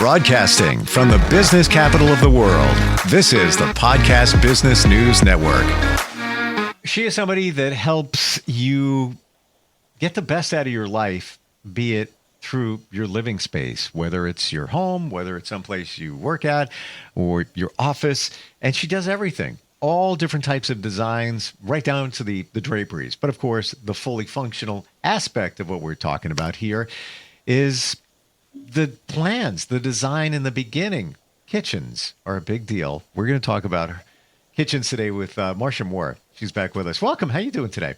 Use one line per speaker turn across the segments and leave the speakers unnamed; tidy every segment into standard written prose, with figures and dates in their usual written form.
Broadcasting from the business capital of the world, this is the Podcast Business News Network. She is somebody that helps you get the best out of your life, be it through your living space, whether it's your home, whether it's someplace you work at, or your office. And she does everything, all different types of designs, right down to the draperies. But of course, the fully functional aspect of what we're talking about here is the plans, the design in the beginning. Kitchens are a big deal. We're going to talk about kitchens today with Marcia Moore. She's back with us. Welcome. How are you doing today?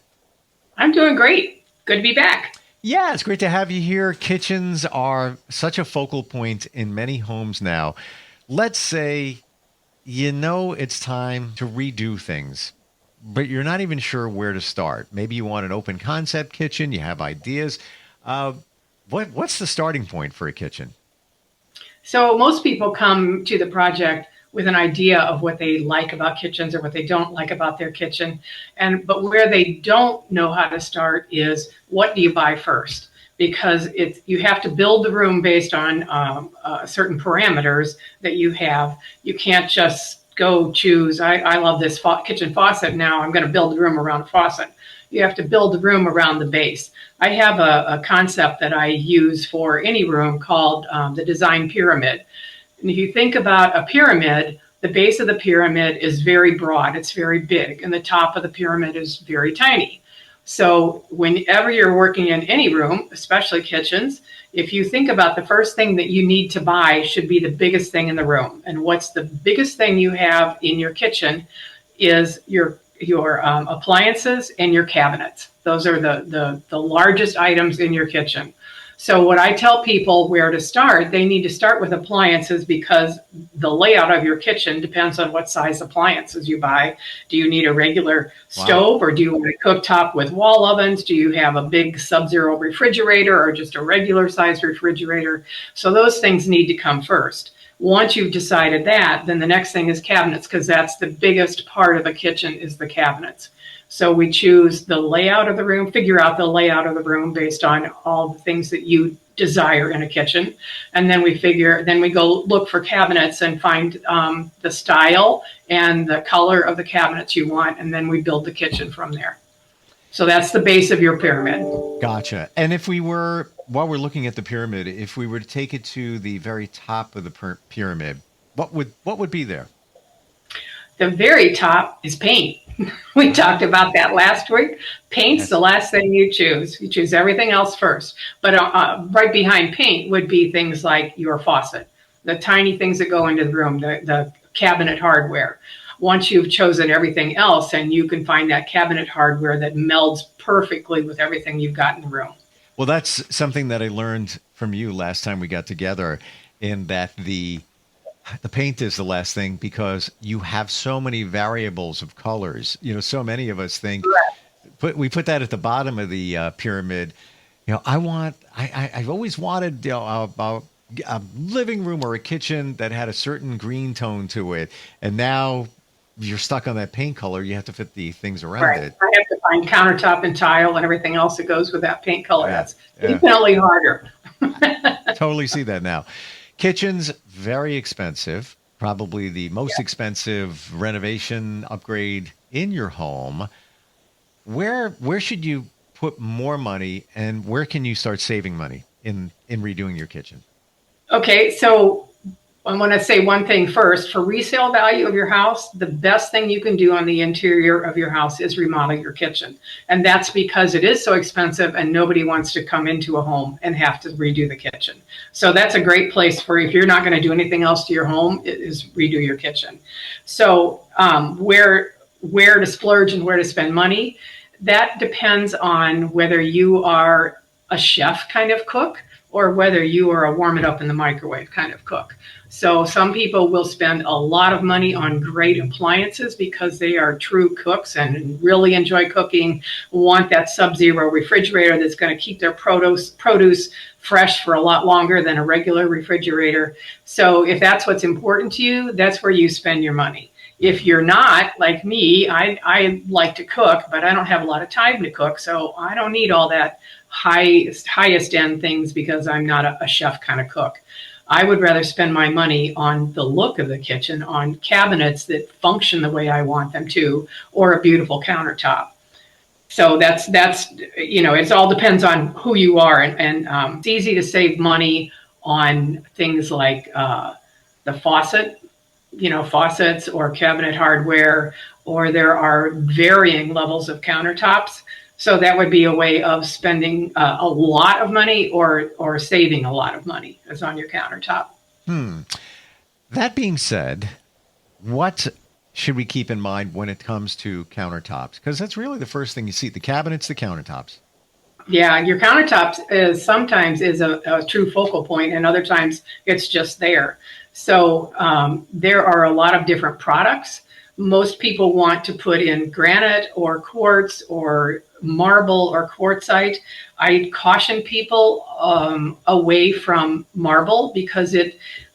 I'm doing great. Good to be back.
Yeah, it's great to have you here. Kitchens are such a focal point in many homes now. Let's say it's time to redo things, but you're not even sure where to start. Maybe you want an open concept kitchen. You have ideas. What's the starting point for a kitchen?
So most people come to the project with an idea of what they like about kitchens or what they don't like about their kitchen. But where they don't know how to start is, what do you buy first? Because you have to build the room based on certain parameters that you have. You can't just go choose, I love this kitchen faucet, now I'm going to build the room around a faucet. You have to build the room around the base. I have a concept that I use for any room called the design pyramid. And if you think about a pyramid, the base of the pyramid is very broad, it's very big, and the top of the pyramid is very tiny. So whenever you're working in any room, especially kitchens, if you think about the first thing that you need to buy should be the biggest thing in the room. And what's the biggest thing you have in your kitchen is your appliances and your cabinets. Those are the largest items in your kitchen. So what I tell people where to start, they need to start with appliances, because the layout of your kitchen depends on what size appliances you buy. Do you need a regular stove, or do you want a cooktop with wall ovens? Do you have a big Sub-Zero refrigerator or just a regular size refrigerator? So those things need to come first. Once you've decided that, then the next thing is cabinets, because that's the biggest part of a kitchen, is the cabinets. So we choose the layout of the room, figure out the layout of the room based on all the things that you desire in a kitchen. And then we go look for cabinets and find the style and the color of the cabinets you want. And then we build the kitchen from there. So that's the base of your pyramid.
Gotcha. And while we're looking at the pyramid, if we were to take it to the very top of the pyramid, what would be there?
The very top is paint. We talked about that last week. Paint's the last thing you choose. You choose everything else first. But right behind paint would be things like your faucet, the tiny things that go into the room, the cabinet hardware. Once you've chosen everything else, and you can find that cabinet hardware that melds perfectly with everything you've got in the room.
Well, that's something that I learned from you last time we got together, in that the paint is the last thing, because you have so many variables of colors. So many of us think, we put that at the bottom of the pyramid. I've always wanted a living room or a kitchen that had a certain green tone to it, and now you're stuck on that paint color. You have to fit the things around it.
I have to find countertop and tile and everything else that goes with that paint color.
Yeah.
That's infinitely harder.
Totally see that now. Kitchens, very expensive, probably the most expensive renovation upgrade in your home. Where should you put more money, and where can you start saving money in redoing your kitchen?
Okay, so I want to say one thing first. For resale value of your house, the best thing you can do on the interior of your house is remodel your kitchen. And that's because it is so expensive, and nobody wants to come into a home and have to redo the kitchen. So that's a great place for, if you're not going to do anything else to your home, is redo your kitchen. So where to splurge and where to spend money, that depends on whether you are a chef kind of cook, or whether you are a warm it up in the microwave kind of cook. So some people will spend a lot of money on great appliances because they are true cooks and really enjoy cooking, want that Sub-Zero refrigerator that's going to keep their produce fresh for a lot longer than a regular refrigerator. So if that's what's important to you, that's where you spend your money. If you're not like me, I like to cook, but I don't have a lot of time to cook, so I don't need all that highest end things because I'm not a chef kind of cook. I would rather spend my money on the look of the kitchen, on cabinets that function the way I want them to, or a beautiful countertop. So that's it all depends on who you are, and it's easy to save money on things like the faucets or cabinet hardware, or there are varying levels of countertops. So that would be a way of spending a lot of money or saving a lot of money is on your countertop.
Hmm. That being said, what should we keep in mind when it comes to countertops? Because that's really the first thing you see, the cabinets, the countertops.
Yeah, your countertops is sometimes is a true focal point, and other times it's just there. So there are a lot of different products. Most people want to put in granite or quartz or marble or quartzite. I caution people away from marble because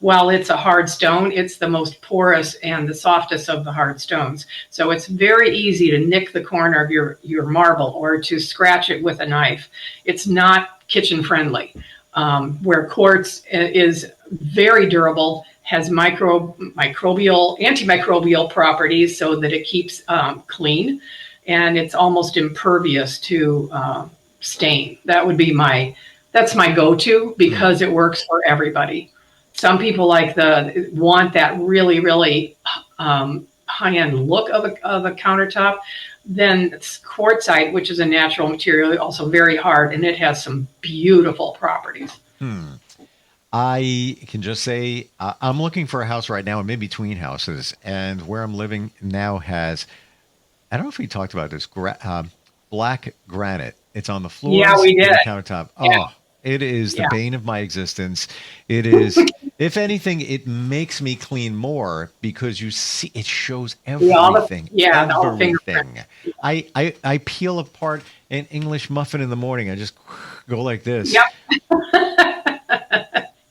while it's a hard stone, it's the most porous and the softest of the hard stones. So it's very easy to nick the corner of your marble or to scratch it with a knife. It's not kitchen friendly. Where quartz is very durable, has antimicrobial properties so that it keeps clean, and it's almost impervious to stain. That's my go-to because it works for everybody. Some people want that really, really high-end look of a countertop. Then it's quartzite, which is a natural material, also very hard, and it has some beautiful properties.
I can just say I'm looking for a house right now. I'm in between houses, and where I'm living now has, I don't know if we talked about this, black granite. It's on the floors,
Yeah, we did.
the countertop.
Yeah.
Oh, it is the
Yeah.
bane of my existence. It is, if anything, it makes me clean more because you see, it shows
Yeah,
everything.
all the fingerprints.
Everything. I peel apart an English muffin in the morning. I just go like this.
Yep.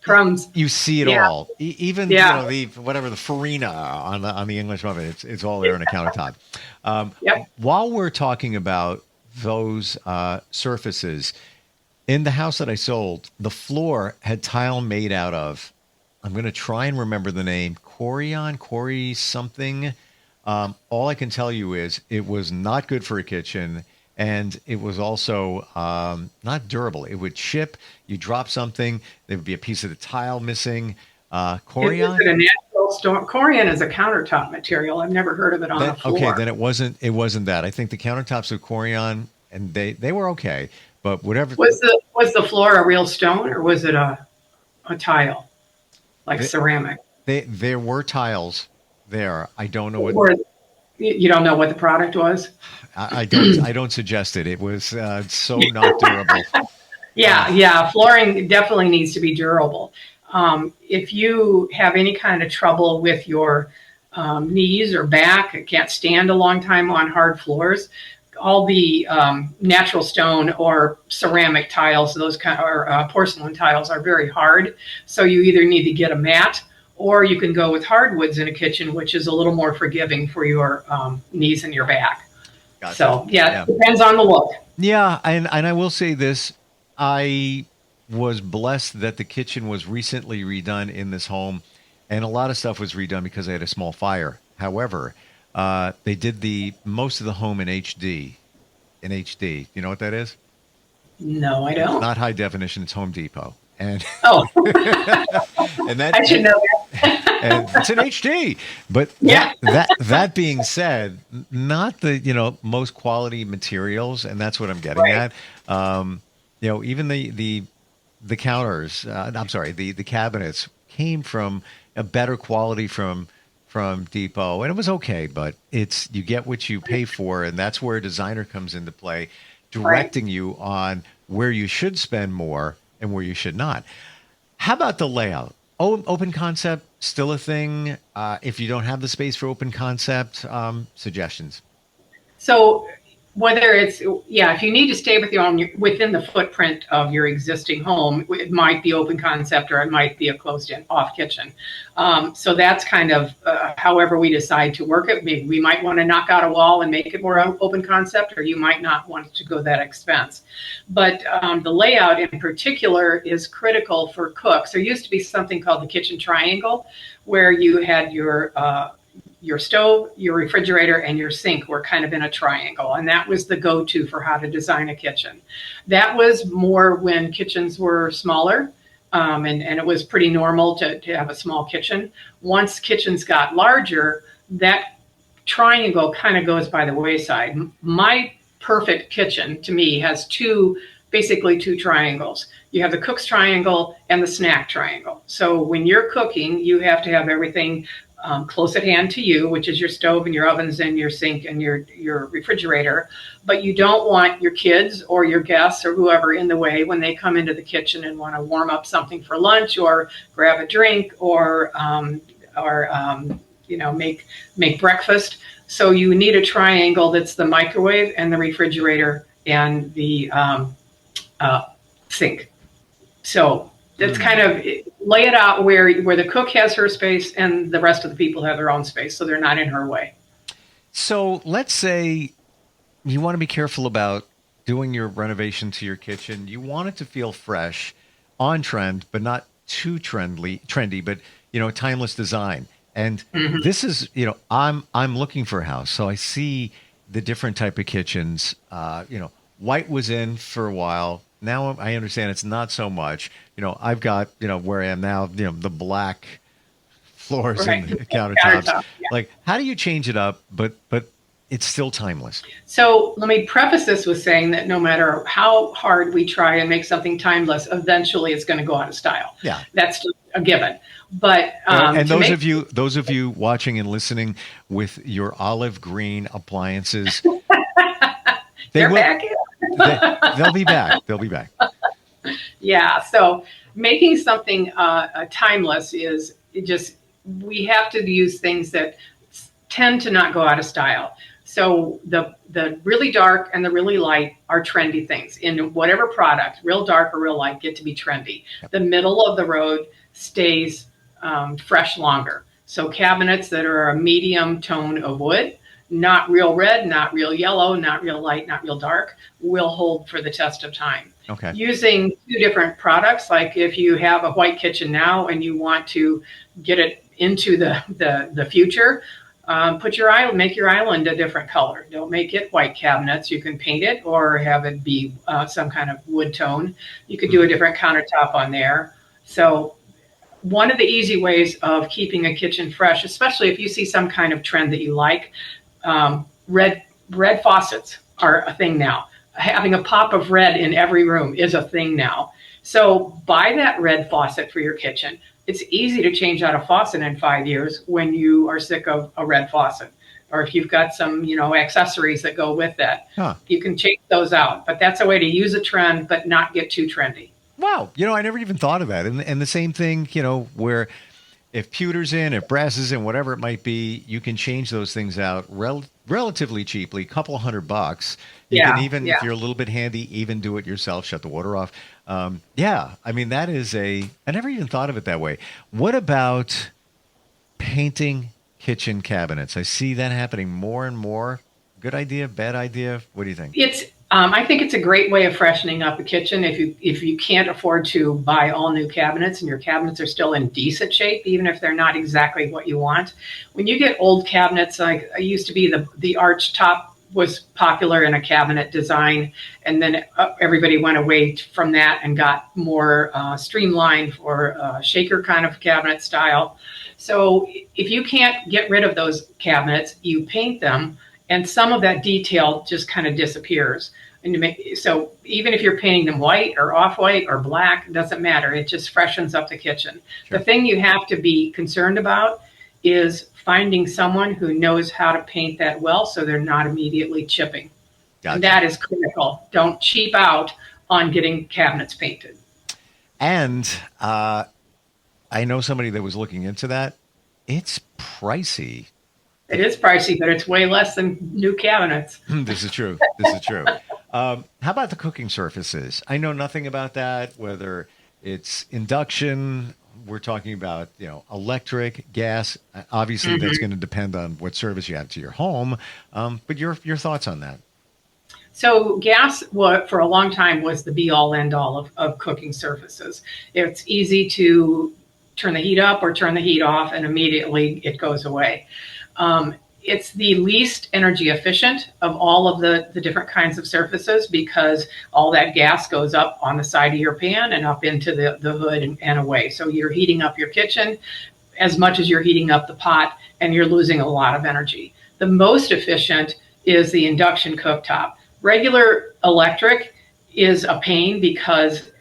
Crumbs.
You see it
Yeah.
all. Even
Yeah.
the whatever the farina on the English muffin. It's all there on the countertop.
Yep.
While we're talking about those surfaces, in the house that I sold, the floor had tile made out of. I'm going to try and remember the name. Cori something. All I can tell you is it was not good for a kitchen. And it was also not durable. It would chip. You drop something, there would be a piece of the tile missing. Corian?
Is it a natural stone? Corian is a countertop material. I've never heard of it on the floor.
Okay, then it wasn't that. I think the countertops of Corian, and they were okay, but whatever.
Was the floor a real stone or was it a tile, like ceramic?
There were tiles there. I don't know what.
Or you don't know what the product was?
I don't suggest it. It was so not durable.
Yeah. Flooring definitely needs to be durable. If you have any kind of trouble with your knees or back, can't stand a long time on hard floors, all the natural stone or ceramic tiles, or porcelain tiles are very hard. So you either need to get a mat or you can go with hardwoods in a kitchen, which is a little more forgiving for your knees and your back.
Gotcha.
So it depends on the look.
Yeah, and I will say this. I was blessed that the kitchen was recently redone in this home, and a lot of stuff was redone because I had a small fire. However, they did most of the home in HD. In HD, you know what that is?
No, I don't.
It's not high definition. It's Home Depot, and
and I should know that.
And it's in HD. But that being said, not the most quality materials, and that's what I'm getting at. Even the counters, I'm sorry, the cabinets came from a better quality from Depot, and it was okay, but you get what you pay for, and that's where a designer comes into play, directing you on where you should spend more and where you should not. How about the layout? Open concept, still a thing? If you don't have the space for open concept, suggestions?
So Whether it's, yeah, if you need to stay within the footprint of your existing home, it might be open concept or it might be a closed-in off kitchen. So that's kind of however we decide to work it. Maybe we might want to knock out a wall and make it more open concept, or you might not want to go that expense. But the layout in particular is critical for cooks. There used to be something called the kitchen triangle, where you had your stove, your refrigerator, and your sink were kind of in a triangle. And that was the go-to for how to design a kitchen. That was more when kitchens were smaller, and it was pretty normal to have a small kitchen. Once kitchens got larger, that triangle kind of goes by the wayside. My perfect kitchen, to me, has basically two triangles. You have the cook's triangle and the snack triangle. So when you're cooking, you have to have everything close at hand to you, which is your stove and your ovens and your sink and your refrigerator. But you don't want your kids or your guests or whoever in the way when they come into the kitchen and want to warm up something for lunch or grab a drink or make breakfast. So you need a triangle that's the microwave and the refrigerator and the sink. So that's kind of lay it out where the cook has her space and the rest of the people have their own space, so they're not in her way.
So let's say you want to be careful about doing your renovation to your kitchen. You want it to feel fresh, on trend, but not too trendy, but timeless design. And this is, I'm looking for a house, so I see the different type of kitchens. White was in for a while. Now I understand it's not so much. I've got, where I am now, the black floors and the countertops. Yeah. Like, how do you change it up, but it's still timeless?
So let me preface this with saying that no matter how hard we try and make something timeless, eventually it's going to go out of style. Yeah. That's just a given. But
and those of you watching and listening with your olive green appliances, they'll be back. They'll be back.
Yeah. So making something timeless is we have to use things that tend to not go out of style. So the really dark and the really light are trendy things in whatever product. Real dark or real light get to be trendy. Yep. The middle of the road stays fresh longer. So cabinets that are a medium tone of wood, not real red, not real yellow, not real light, not real dark, will hold for the test of time. Okay. Using two different products, like if you have a white kitchen now and you want to get it into the future, make your island a different color. Don't make it white cabinets. You can paint it or have it be some kind of wood tone. You could do a different countertop on there. So one of the easy ways of keeping a kitchen fresh, especially if you see some kind of trend that you like, red faucets are a thing now. Having a pop of red in every room is a thing now. So buy that red faucet for your kitchen. It's easy to change out a faucet in 5 years when you are sick of a red faucet, or if you've got some, accessories that go with that. You can change those out. But that's a way to use a trend, but not get too trendy.
Wow. I never even thought of that. And the same thing, where if pewter's in, if brass is in, whatever it might be, you can change those things out relatively cheaply, a couple $100. You can even, if you're a little bit handy, even do it yourself, shut the water off. That is I never even thought of it that way. What about painting kitchen cabinets? I see that happening more and more. Good idea, bad idea? What do you think?
I think it's a great way of freshening up a kitchen. If you can't afford to buy all new cabinets and your cabinets are still in decent shape, even if they're not exactly what you want. When you get old cabinets, like I used to be the arch top was popular in a cabinet design, and then everybody went away from that and got more streamlined or shaker kind of cabinet style. So if you can't get rid of those cabinets, you paint them, and some of that detail just kind of disappears. So even if you're painting them white or off-white or black, it doesn't matter. It just freshens up the kitchen. Sure. The thing you have to be concerned about is finding someone who knows how to paint that well so they're not immediately chipping. Gotcha. And that is critical. Don't cheap out on getting cabinets painted.
And I know somebody that was looking into that. It's pricey
It is pricey, but it's way less than new cabinets.
This is true. This is true. How about the cooking surfaces? I know nothing about that, whether it's induction, we're talking about, electric, gas. Obviously, that's going to depend on what service you have to your home. But your thoughts on that?
So gas, for a long time, was the be-all, end-all of cooking surfaces. It's easy to turn the heat up or turn the heat off, and immediately it goes away. It's the least energy efficient of all of the different kinds of surfaces because all that gas goes up on the side of your pan and up into the hood and away. So you're heating up your kitchen as much as you're heating up the pot, and you're losing a lot of energy. The most efficient is the induction cooktop. Regular electric is a pain because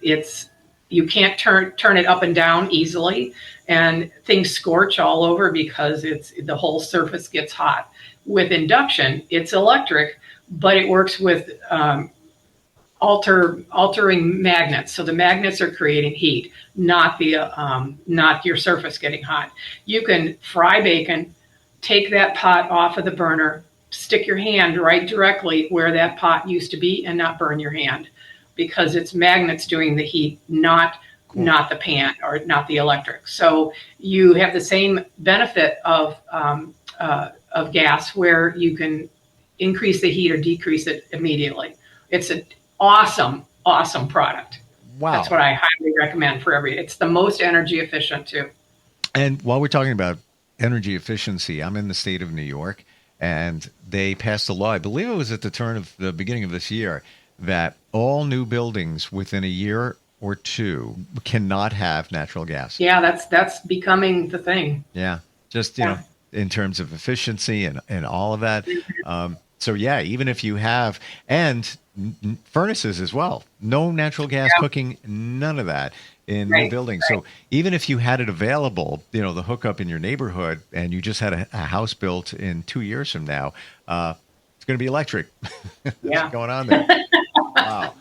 you can't turn it up and down easily, and things scorch all over because the whole surface gets hot. With induction, it's electric, but it works with altering magnets. So the magnets are creating heat, not your surface getting hot. You can fry bacon, take that pot off of the burner, stick your hand right directly where that pot used to be and not burn your hand, because it's magnets doing the heat, not the pan or not the electric. So you have the same benefit of gas, where you can increase the heat or decrease it immediately. It's an awesome product.
Wow.
That's what I highly recommend for it's the most energy efficient too.
And while we're talking about energy efficiency, I'm in the state of New York, and they passed a law, I believe it was at the beginning of this year, that all new buildings within a year or two cannot have natural gas.
Yeah, that's becoming the thing.
Yeah, just in terms of efficiency and all of that. So yeah, even if you have furnaces as well, no natural gas cooking, none of that in new buildings. Right. So even if you had it available, the hookup in your neighborhood, and you just had a house built in 2 years from now, it's going to be electric. What's going on there? Wow.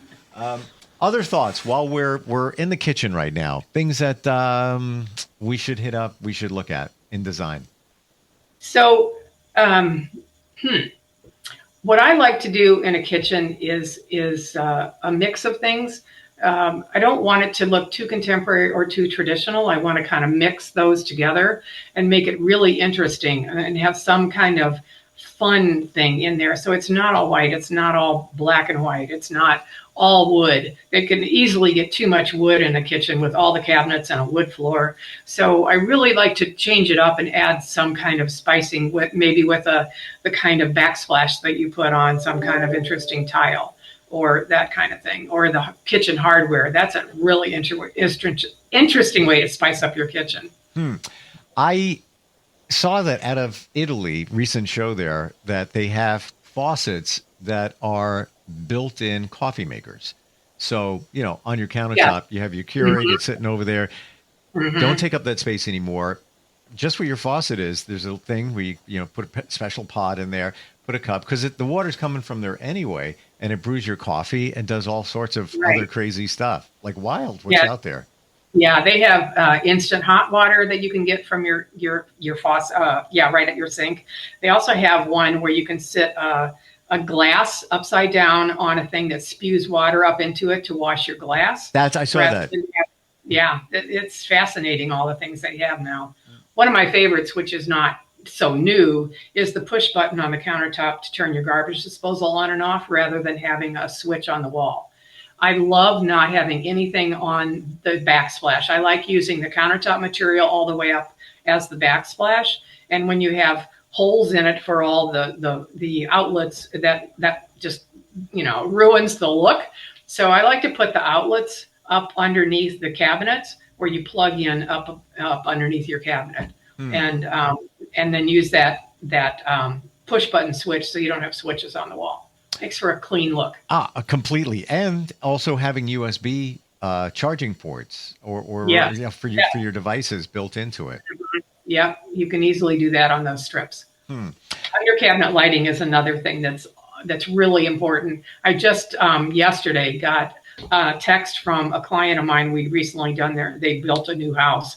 Other thoughts while we're in the kitchen right now, things that we should look at in design.
So, what I like to do in a kitchen is a mix of things. I don't want it to look too contemporary or too traditional. I want to kind of mix those together and make it really interesting and have some kind of fun thing in there. So it's not all white. It's not all black and white. It's not all wood. It can easily get too much wood in a kitchen with all the cabinets and a wood floor. So I really like to change it up and add some kind of spicing with the kind of backsplash that you put on some kind of interesting tile or that kind of thing, or the kitchen hardware. That's a really interesting way to spice up your kitchen.
I saw that out of Italy, recent show there, that they have faucets that are built-in coffee makers. So, on your countertop, you have your Keurig, it's sitting over there. Don't take up that space anymore. Just where your faucet is, there's a thing where you put a special pot in there, put a cup, because the water's coming from there anyway, and it brews your coffee and does all sorts of other crazy stuff. Like wild, what's out there?
Yeah, they have instant hot water that you can get from your faucet. Right at your sink. They also have one where you can sit a glass upside down on a thing that spews water up into it to wash your glass.
I saw that.
Yeah, it's fascinating, all the things they have now. One of my favorites, which is not so new, is the push button on the countertop to turn your garbage disposal on and off rather than having a switch on the wall. I love not having anything on the backsplash. I like using the countertop material all the way up as the backsplash. And when you have holes in it for all the outlets, that just ruins the look. So I like to put the outlets up underneath the cabinets, where you plug in up underneath your cabinet, and then use that push button switch, so you don't have switches on the wall. Makes for a clean look.
Completely. And also having USB charging ports or for your devices built into it.
Yeah, you can easily do that on those strips. Under cabinet lighting is another thing that's really important. I just yesterday got a text from a client of mine. We'd recently done they built a new house,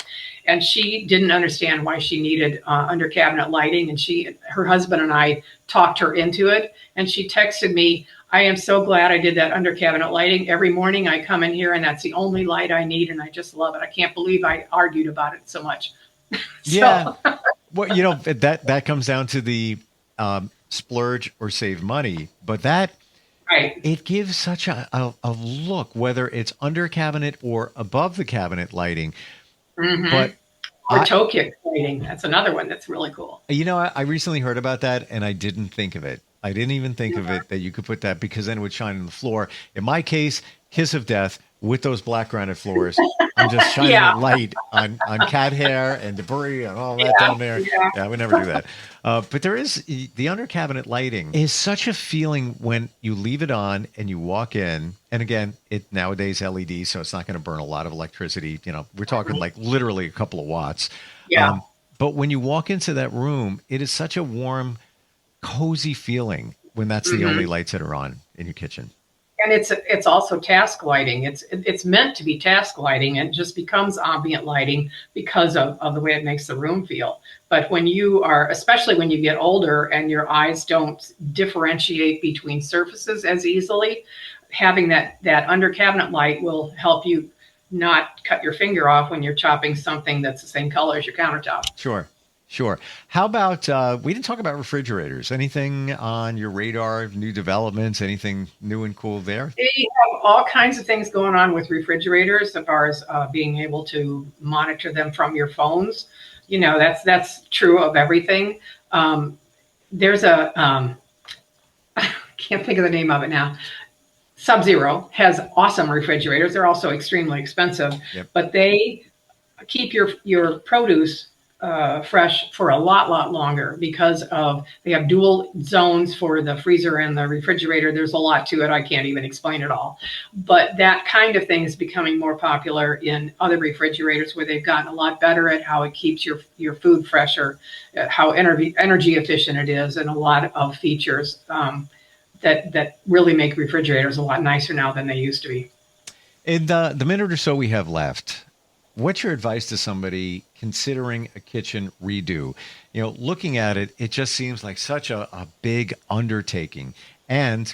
and she didn't understand why she needed under cabinet lighting. And her husband and I talked her into it. And she texted me, "I am so glad I did that under cabinet lighting. Every morning I come in here and that's the only light I need. And I just love it. I can't believe I argued about it so much."
Yeah. Well, that comes down to the splurge or save money, but
Right.
it gives such a look, whether it's under cabinet or above the cabinet lighting. But
Or toe kick lighting. That's another one that's really cool.
I recently heard about that and I didn't think of it. I didn't even think of it that you could put that, because then it would shine on the floor. In my case, kiss of death with those black granite floors. I'm just shining a light on cat hair and debris and all that down there. Yeah, I would never do that. But there is the under cabinet lighting is such a feeling when you leave it on and you walk in. And again, it nowadays LED, so it's not going to burn a lot of electricity. We're talking like literally a couple of watts.
Yeah.
But when you walk into that room, it is such a warm, cozy feeling when that's the only lights that are on in your kitchen.
And it's also task lighting. It's meant to be task lighting, and it just becomes ambient lighting because of the way it makes the room feel. But especially when you get older and your eyes don't differentiate between surfaces as easily, having that under cabinet light will help you not cut your finger off when you're chopping something that's the same color as your countertop.
Sure. How about, we didn't talk about refrigerators. Anything on your radar, new developments, anything new and cool there?
They have all kinds of things going on with refrigerators as far as being able to monitor them from your phones. That's true of everything. There's I can't think of the name of it now. Sub-Zero has awesome refrigerators. They're also extremely expensive, but they keep your produce fresh for a lot longer because they have dual zones for the freezer and the refrigerator. There's a lot to it. I can't even explain it all. But that kind of thing is becoming more popular in other refrigerators, where they've gotten a lot better at how it keeps your food fresher, how energy efficient it is, and a lot of features that really make refrigerators a lot nicer now than they used to be.
In the minute or so we have left, what's your advice to somebody considering a kitchen redo? Looking at it, it just seems like such a big undertaking, and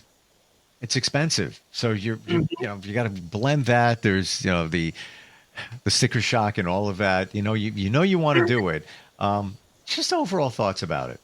it's expensive. So you got to blend that. There's the sticker shock and all of that. You want to do it. Just overall thoughts about it.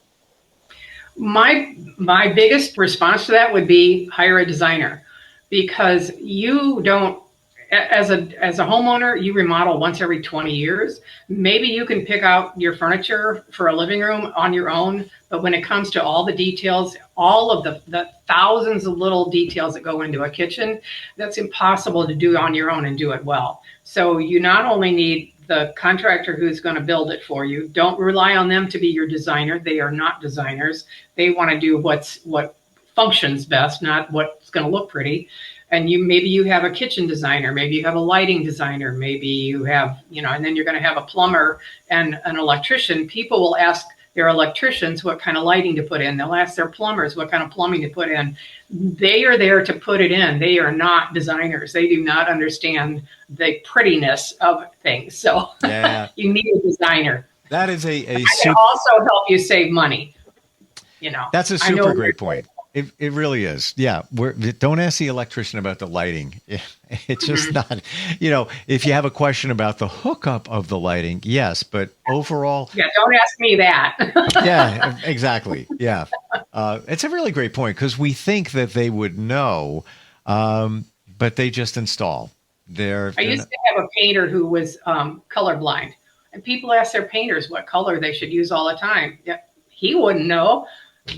My biggest response to that would be hire a designer, because you don't. As a homeowner, you remodel once every 20 years. Maybe you can pick out your furniture for a living room on your own, but when it comes to all the details, all of the thousands of little details that go into a kitchen, that's impossible to do on your own and do it well. So you not only need the contractor who's going to build it for you. Don't rely on them to be your designer. They are not designers. They want to do what functions best, not what's going to look pretty. And maybe you have a kitchen designer, maybe you have a lighting designer, maybe you have, and then you're going to have a plumber and an electrician. People will ask their electricians what kind of lighting to put in. They'll ask their plumbers what kind of plumbing to put in. They are there to put it in. They are not designers. They do not understand the prettiness of things. So you need a designer.
That is
I can also help you save money.
That's a super great point. It really is. Yeah. Don't ask the electrician about the lighting. It's just not, if you have a question about the hookup of the lighting, yes, but overall.
Yeah. Don't ask me that.
Yeah, exactly. Yeah. It's a really great point, because we think that they would know, but they just install. I used to have a painter who was colorblind, and people ask their painters what color they should use all the time. Yeah, he wouldn't know.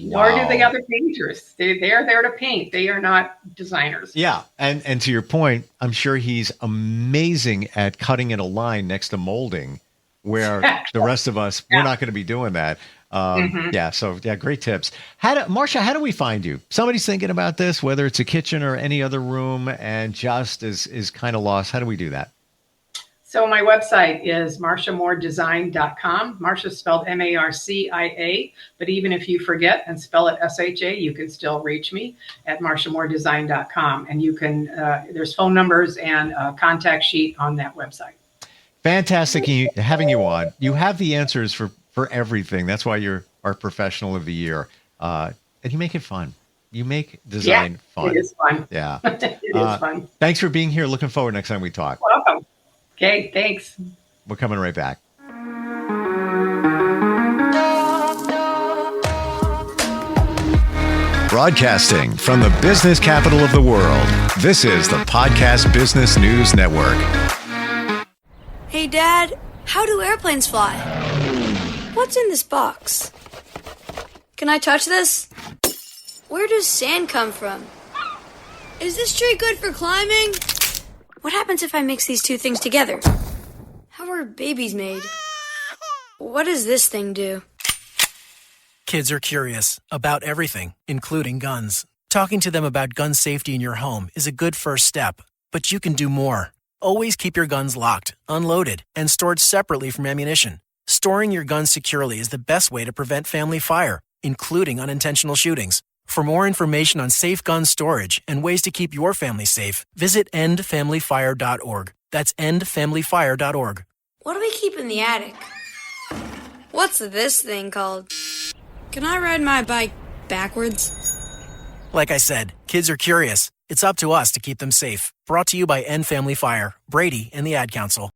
Nor do the other painters. They're there to paint. They are not designers. Yeah. And to your point, I'm sure he's amazing at cutting in a line next to molding, where the rest of us, we're not going to be doing that. Yeah. So great tips. Marcia, how do we find you? Somebody's thinking about this, whether it's a kitchen or any other room, and just is kind of lost. How do we do that?
So my website is marciamooredesign.com. Marcia spelled Marcia, but even if you forget and spell it SHA, you can still reach me at marciamooredesign.com. And you can, there's phone numbers and a contact sheet on that website.
Fantastic having you on. You have the answers for everything. That's why you're our professional of the year. And you make it fun. You make design fun.
It is fun.
Yeah.
It is fun.
Thanks for being here. Looking forward next time we talk.
Welcome. Okay, thanks.
We're coming right back. Broadcasting from the business capital of the world, this is the Podcast Business News Network.
Hey, Dad, how do airplanes fly? What's in this box? Can I touch this? Where does sand come from? Is this tree good for climbing? What happens if I mix these two things together? How are babies made? What does this thing do?
Kids are curious about everything, including guns. Talking to them about gun safety in your home is a good first step, but you can do more. Always keep your guns locked, unloaded, and stored separately from ammunition. Storing your guns securely is the best way to prevent family fire, including unintentional shootings. For more information on safe gun storage and ways to keep your family safe, visit endfamilyfire.org. That's endfamilyfire.org.
What do we keep in the attic? What's this thing called? Can I ride my bike backwards?
Like I said, kids are curious. It's up to us to keep them safe. Brought to you by End Family Fire, Brady, and the Ad Council.